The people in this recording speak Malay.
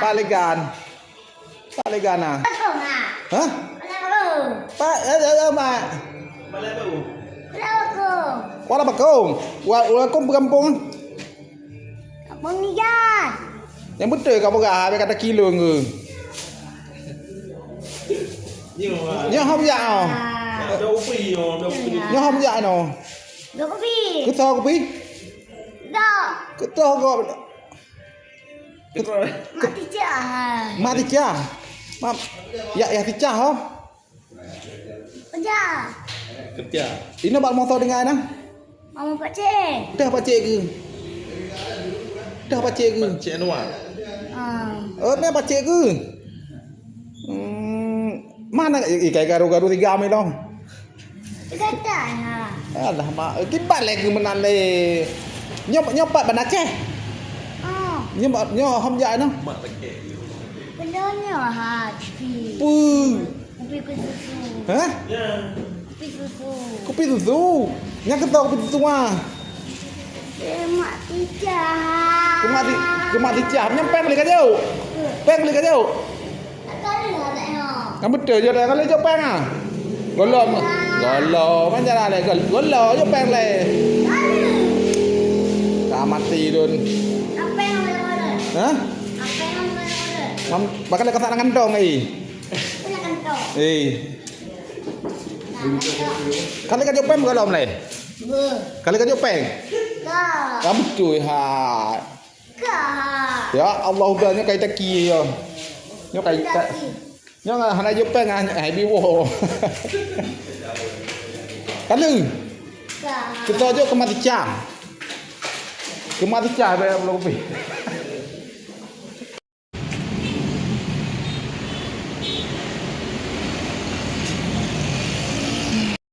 Pak legan. Pak legan ah. Hah? Pak mak. Wala bakong. Wala kong kampung. Kampung ni kan. Yang betul kau berah habis kata kilo ke. Nhớ không dạ nào. Nhớ không dạ nào. Dua kopi. Cứ to kopi. Dah. Cứ to kau. Mati cah. Mati cha. Mam. Ya ticah hom. Kerja. Kerja. Ini bak motor dengan nah. Mama pak cik. Dah pak cik ke? Dah pak cik ke? Cik Anwar. Ni pak cik ke? Mana ikai garu-garu 3 mai long. Kata ha. Alah mak, kibat lagi menan le. Nyopat ban Aceh. Nyo hom ja noh. Mak tekek. Benarnya ha. Pu. Kopi susu. Hah? Ya. Kopi susu. Kopi susu. Nya ke kopi susu ah. Mati cah. Kemati cah nyempeng le ka jauh. Peng le ka jauh. Tak ada tak ha. Kamu betul je dah kalau jauh peng ah. Golo macam mana le? Golo je peng le. Dah mati dun. Apa yang ada? Hah? Apa yang ada? Mam bakal le kasak dengan dong ai. Punya kantong. Kalau ka jauh peng golo le. Kalau ka jauh peng. Kah. Kamu cuy ha. Kah. Ya Allah udahnya kayak taki ya. Nyo kayak nyo hana jepang ai biwo. Kalau Kah. kita aja kemati cam. Kemati cam belum kopi.